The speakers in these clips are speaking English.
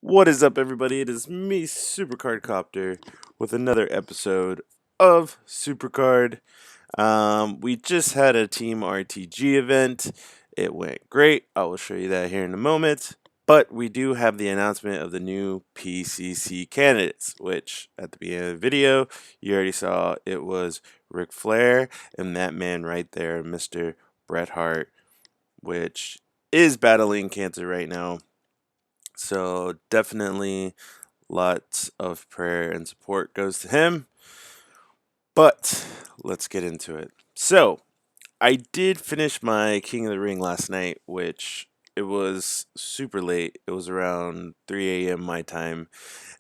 What is up, everybody? It is me, Supercard Copter, with another episode of Supercard. We just had a Team RTG event. It went great. I will show you that here in a moment. But we do have the announcement of the new PCC candidates, which at the beginning of the video, you already saw it was Ric Flair and that man right there, Mr. Bret Hart, which is battling cancer right now. So definitely lots of prayer and support goes to him. But let's get into it. So I did finish my King of the Ring last night, which it was super late. It was around 3 a.m. my time,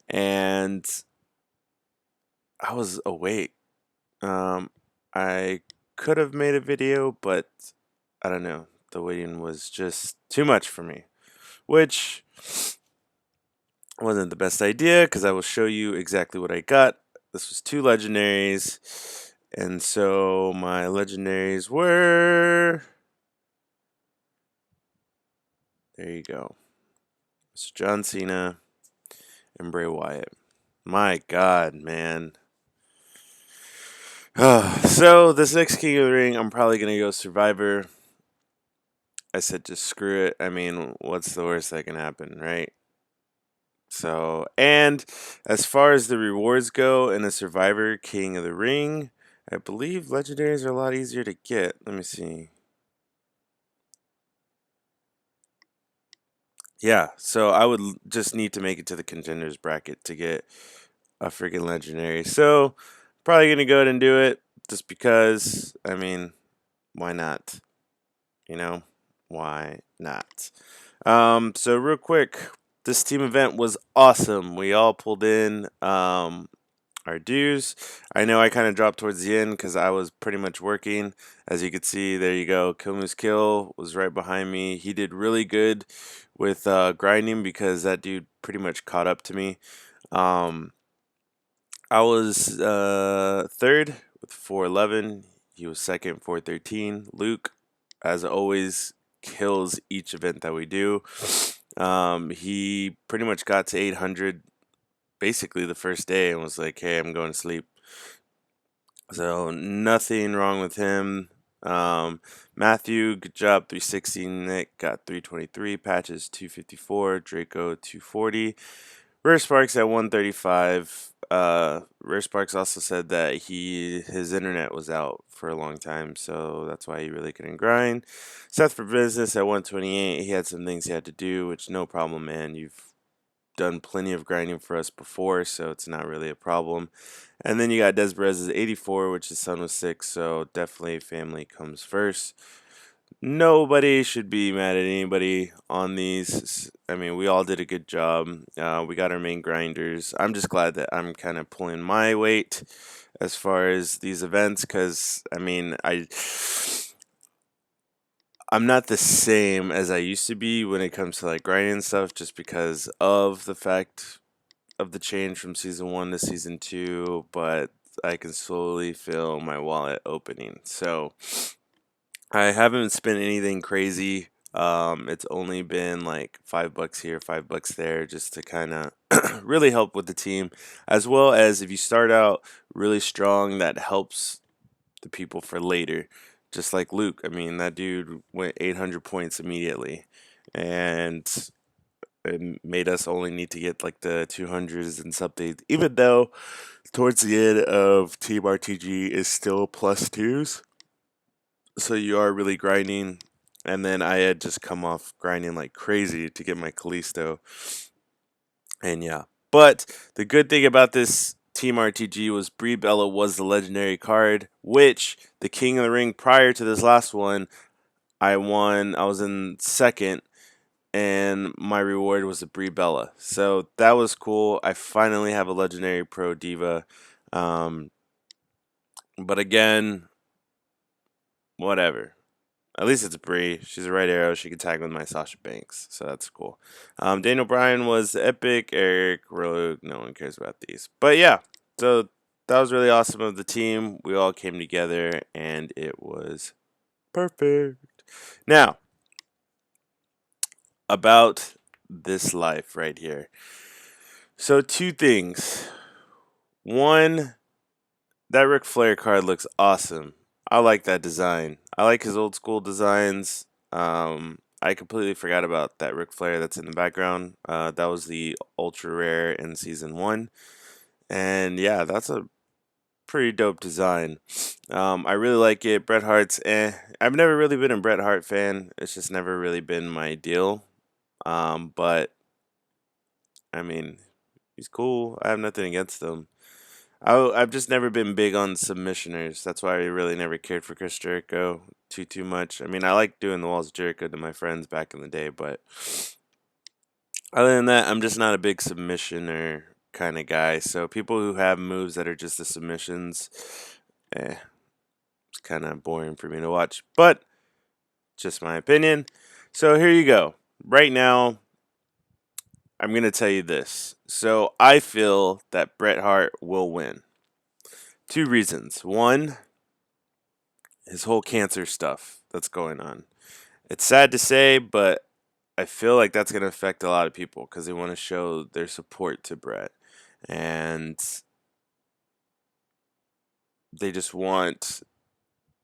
and I was awake. I could have made a video, but I don't know. The waiting was just too much for me, which wasn't the best idea because I will show you exactly what I got. This was two legendaries, and so my legendaries were, there you go, Mr. John Cena and Bray Wyatt. My God, man. So this next King of the Ring, I'm probably gonna go Survivor. I said just screw it. I mean, what's the worst that can happen, right? So, and as far as the rewards go in a Survivor King of the Ring, I believe legendaries are a lot easier to get. Let me see. Yeah, so I would just need to make it to the contenders bracket to get a freaking legendary. So, probably going to go ahead and do it just because, I mean, why not? You know, why not? So real quick, this team event was awesome. We all pulled in our dues. I know I kind of dropped towards the end because I was pretty much working. As you can see, there you go. Kill Moose Kill was right behind me. He did really good with grinding because that dude pretty much caught up to me. Um, I was third with 411. He was second, 413. Luke, as always, kills each event that we do. He pretty much got to 800 basically the first day and was like, hey, I'm going to sleep. So nothing wrong with him. Matthew, good job, 360. Nick got 323. Patches, 254. Draco, 240. Rare Sparks at 135. Rare Sparks also said that his internet was out for a long time, so that's why he really couldn't grind. Seth for Business at 128. He had some things he had to do, which no problem, man. You've done plenty of grinding for us before, so it's not really a problem. And then you got Des Perez's 84, which his son was 6, so definitely family comes first. Nobody should be mad at anybody on these. I mean, we all did a good job. We got our main grinders. I'm just glad that I'm kind of pulling my weight as far as these events because, I mean, I'm not the same as I used to be when it comes to like grinding and stuff just because of the fact of the change from season 1 to season 2, but I can slowly feel my wallet opening. So I haven't spent anything crazy. It's only been like $5 here, $5 there, just to kind of really help with the team, as well as if you start out really strong, that helps the people for later. Just like Luke, I mean that dude went 800 points immediately, and it made us only need to get like the 200s and something. Even though towards the end of Team RTG is still plus twos, so you are really grinding. And then I had just come off grinding like crazy to get my Callisto. And yeah. But the good thing about this Team RTG was Brie Bella was the legendary card, which the King of the Ring prior to this last one, I won. I was in second, and my reward was a Brie Bella. So that was cool. I finally have a legendary pro diva. Um, but again, whatever. At least it's Brie. She's a right arrow. She can tag with my Sasha Banks, so that's cool. Daniel Bryan was epic. Eric Rogue. No one cares about these, but yeah. So that was really awesome of the team. We all came together, and it was perfect. Now about this life right here. So, two things. One, that Ric Flair card looks awesome. I like that design. I like his old school designs. I completely forgot about that Ric Flair that's in the background. That was the ultra rare in season one. And yeah, that's a pretty dope design. I really like it. Bret Hart's I've never really been a Bret Hart fan. It's just never really been my deal. But I mean, he's cool. I have nothing against him. I've just never been big on submissioners. That's why I really never cared for Chris Jericho too much. I mean, I like doing the walls of Jericho to my friends back in the day, but other than that, I'm just not a big submissioner kind of guy. So people who have moves that are just the submissions, it's kind of boring for me to watch. But just my opinion. So here you go. Right now, I'm gonna tell you this. So I feel that Bret Hart will win. Two reasons. One, his whole cancer stuff that's going on. It's sad to say, but I feel like that's going to affect a lot of people because they want to show their support to Brett. And they just want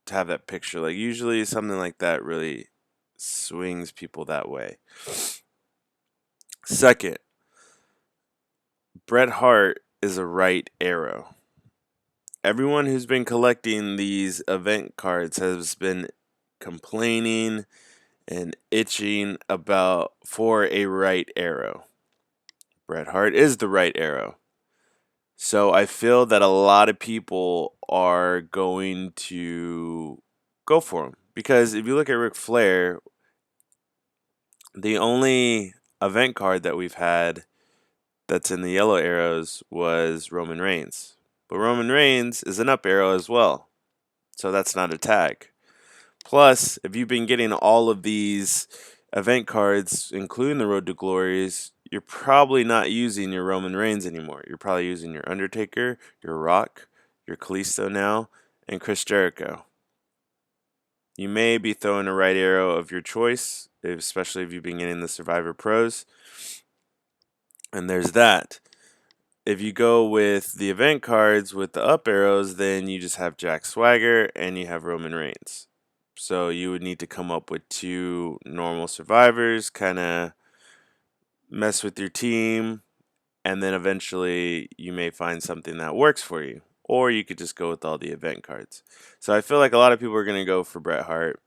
to have that picture. Like, usually something like that really swings people that way. Second, Bret Hart is a right arrow. Everyone who's been collecting these event cards has been complaining and itching about for a right arrow. Bret Hart is the right arrow. So I feel that a lot of people are going to go for him. Because if you look at Ric Flair, the only event card that we've had that's in the yellow arrows was Roman Reigns. But Roman Reigns is an up arrow as well. So that's not a tag. Plus, if you've been getting all of these event cards, including the Road to Glories, you're probably not using your Roman Reigns anymore. You're probably using your Undertaker, your Rock, your Kalisto now, and Chris Jericho. You may be throwing a right arrow of your choice, especially if you've been getting the Survivor Pros. And there's that. If you go with the event cards with the up arrows, then you just have Jack Swagger and you have Roman Reigns. So you would need to come up with two normal survivors, kind of mess with your team, and then eventually you may find something that works for you. Or you could just go with all the event cards. So I feel like a lot of people are going to go for Bret Hart,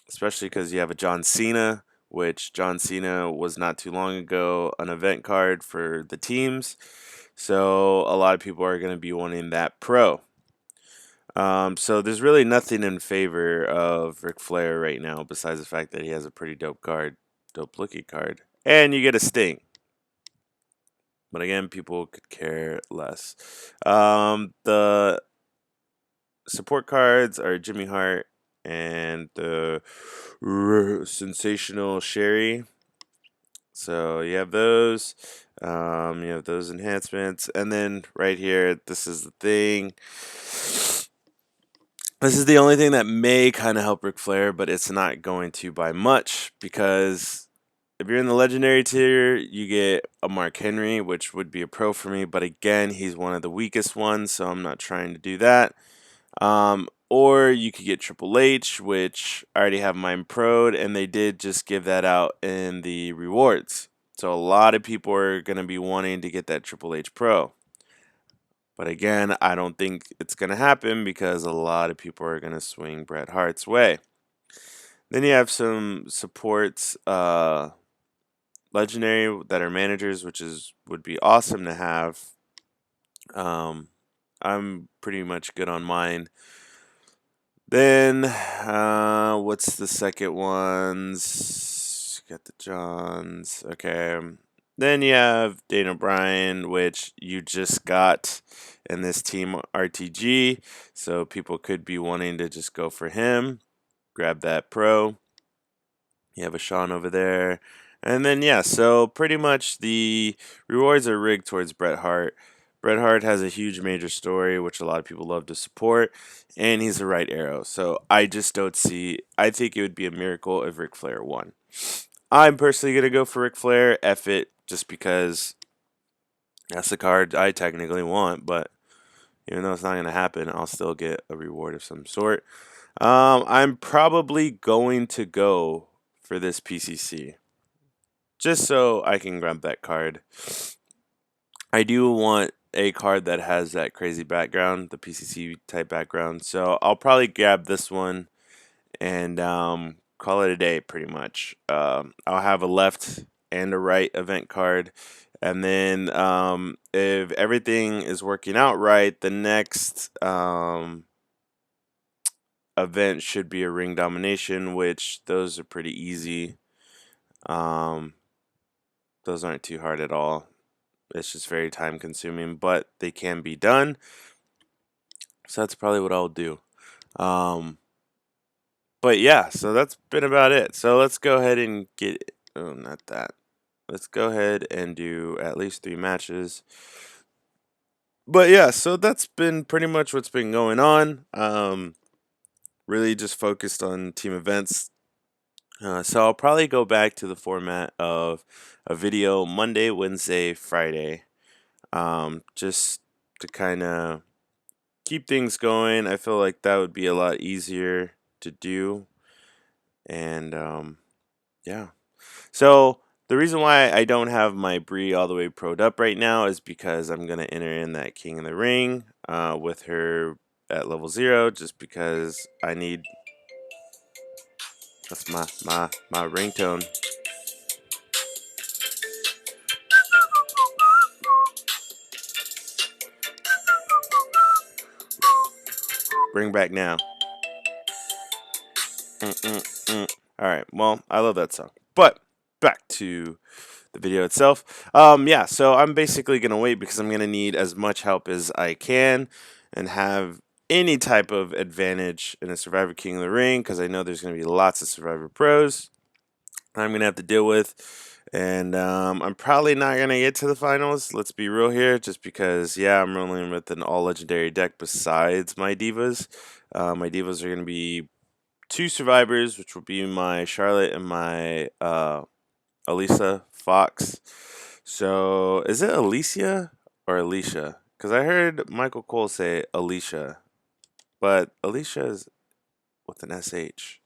especially because you have a John Cena, which John Cena was not too long ago an event card for the teams. So a lot of people are going to be wanting that pro. So there's really nothing in favor of Ric Flair right now besides the fact that he has a pretty dope card, dope looking card. And you get a Sting. But again, people could care less. The support cards are Jimmy Hart and the Sensational Sherry. So you have those. You have those enhancements. And then right here, this is the thing. This is the only thing that may kind of help Ric Flair, but it's not going to by much because if you're in the legendary tier, you get a Mark Henry, which would be a pro for me. But again, he's one of the weakest ones, so I'm not trying to do that. Or you could get Triple H, which I already have mine pro'd, and they did just give that out in the rewards. So a lot of people are going to be wanting to get that Triple H Pro. But again, I don't think it's going to happen because a lot of people are going to swing Bret Hart's way. Then you have some supports, legendary that are managers, which would be awesome to have. I'm pretty much good on mine. Then, what's the second ones? Got the Johns. Okay. Then you have Dana Bryan, which you just got in this team RTG. So people could be wanting to just go for him. Grab that pro. You have a Sean over there. And then, yeah, so pretty much the rewards are rigged towards Bret Hart. Bret Hart has a huge major story, which a lot of people love to support, and he's a right arrow. So I just don't see, I think it would be a miracle if Ric Flair won. I'm personally gonna go for Ric Flair. F it, just because that's the card I technically want. But even though it's not gonna happen, I'll still get a reward of some sort. I'm probably going to go for this PCC just so I can grab that card. I do want a card that has that crazy background, the PCC type background. So I'll probably grab this one and call it a day pretty much. I'll have a left and a right event card. And then if everything is working out right, the next event should be a ring domination, which those are pretty easy. Um, those aren't too hard at all. It's just very time consuming, but they can be done. So that's probably what I'll do. Um, but yeah, so that's been about it. So let's go ahead and get. Oh, not that. Let's go ahead and do at least 3 matches. But yeah, so that's been pretty much what's been going on. Really just focused on team events. So I'll probably go back to the format of a video Monday, Wednesday, Friday. Just to kind of keep things going. I feel like that would be a lot easier to do. And yeah. So the reason why I don't have my Bree all the way pro'd up right now is because I'm gonna enter in that King in the Ring with her at level 0, just because I need. That's my ringtone. Bring back now. All right. Well, I love that song. But back to the video itself. Yeah. So I'm basically gonna wait because I'm gonna need as much help as I can and have any type of advantage in a Survivor King of the Ring, because I know there's gonna be lots of Survivor pros I'm gonna have to deal with. And I'm probably not gonna get to the finals. Let's be real here, just because I'm rolling with an all legendary deck besides my divas. My divas are gonna be 2 survivors, which will be my Charlotte and my Elisa Fox. So is it Alicia or Alicia? Because I heard Michael Cole say Alicia, but Alicia is with an SH.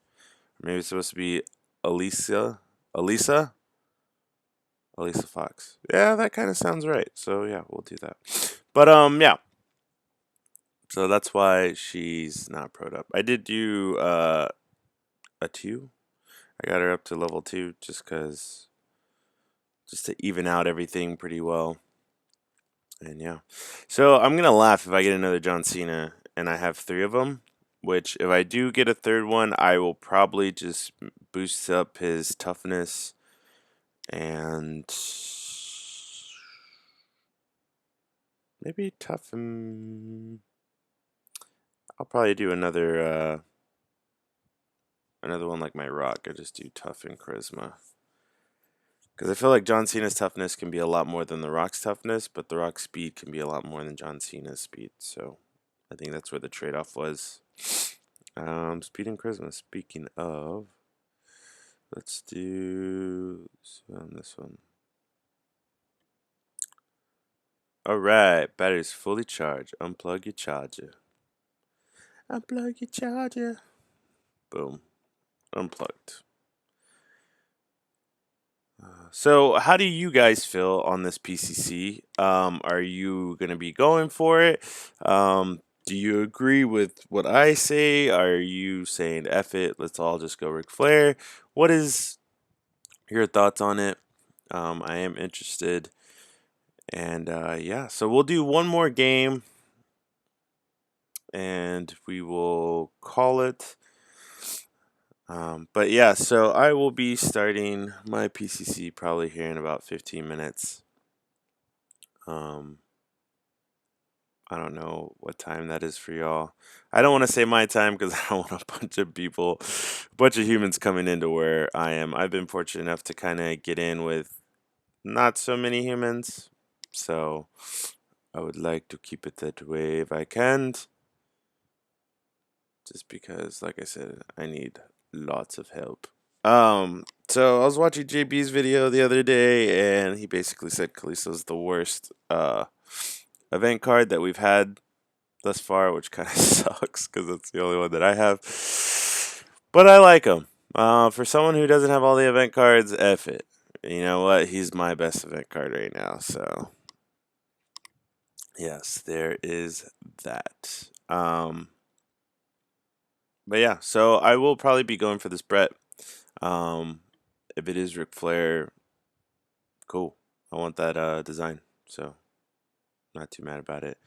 Maybe it's supposed to be Alicia. Elisa? Elisa Fox. Yeah, that kind of sounds right. So yeah, we'll do that. But yeah. So that's why she's not pro'd up. I did do a 2. I got her up to level 2 just to even out everything pretty well. And yeah. So I'm gonna laugh if I get another John Cena and I have 3 of them. Which, if I do get a third one, I will probably just boost up his toughness and maybe toughen. I'll probably do another one like my Rock. I just do tough and charisma. Because I feel like John Cena's toughness can be a lot more than The Rock's toughness, but The Rock's speed can be a lot more than John Cena's speed. So I think that's where the trade-off was. Speed and charisma. Speaking of, let's do this one. Alright, battery's fully charged. Unplug your charger. Unplug your charger. Boom. Unplugged. So, how do you guys feel on this PCC? Are you going to be going for it? Do you agree with what I say? Are you saying F it, let's all just go Ric Flair? What is your thoughts on it? I am interested. And yeah, so we'll do one more game and we will call it. But yeah, so I will be starting my PCC probably here in about 15 minutes. I don't know what time that is for y'all. I don't want to say my time because I don't want a bunch of people, a bunch of humans coming into where I am. I've been fortunate enough to kind of get in with not so many humans. So I would like to keep it that way if I can. Just because, like I said, I need lots of help. So I was watching JB's video the other day, and he basically said Kalisto's the worst event card that we've had thus far, which kind of sucks because it's the only one that I have. But I like him. For someone who doesn't have all the event cards, F it. You know what? He's my best event card right now. So yes, there is that. But yeah, so I will probably be going for this Brett. Um, if it is Ric Flair, cool. I want that design, so not too mad about it.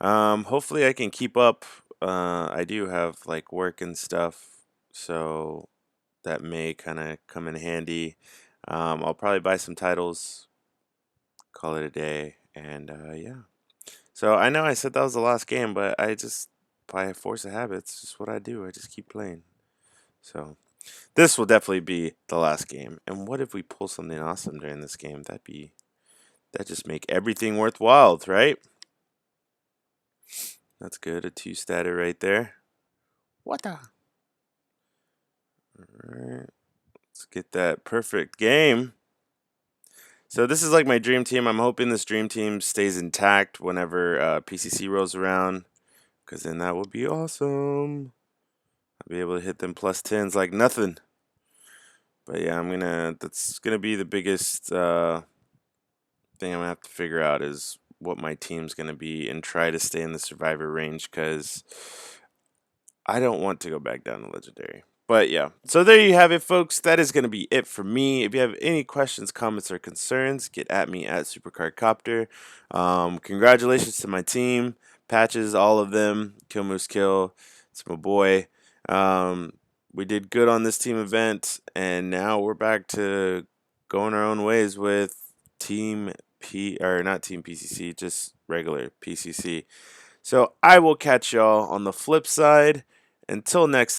Hopefully I can keep up. I do have like work and stuff, so that may kind of come in handy. I'll probably buy some titles, call it a day, and yeah. So I know I said that was the last game, but I just by force of habit, it's just what I do. I just keep playing. So this will definitely be the last game. And what if we pull something awesome during this game? That just make everything worthwhile, right? That's good. A 2-statter right there. What the? Alright. Let's get that perfect game. So this is like my dream team. I'm hoping this dream team stays intact whenever PCC rolls around, because then that would be awesome. I'll be able to hit them plus 10s like nothing. But yeah, that's gonna be the biggest thing I'm gonna have to figure out is what my team's gonna be and try to stay in the survivor range, because I don't want to go back down to legendary. But yeah, so there you have it, folks. That is going to be it for me. If you have any questions, comments, or concerns, get at me at Supercard Copter. Congratulations to my team, Patches, all of them. Kill Moose Kill, it's my boy. We did good on this team event, and now we're back to going our own ways with Team P, or not Team PCC, just regular PCC. So I will catch y'all on the flip side. Until next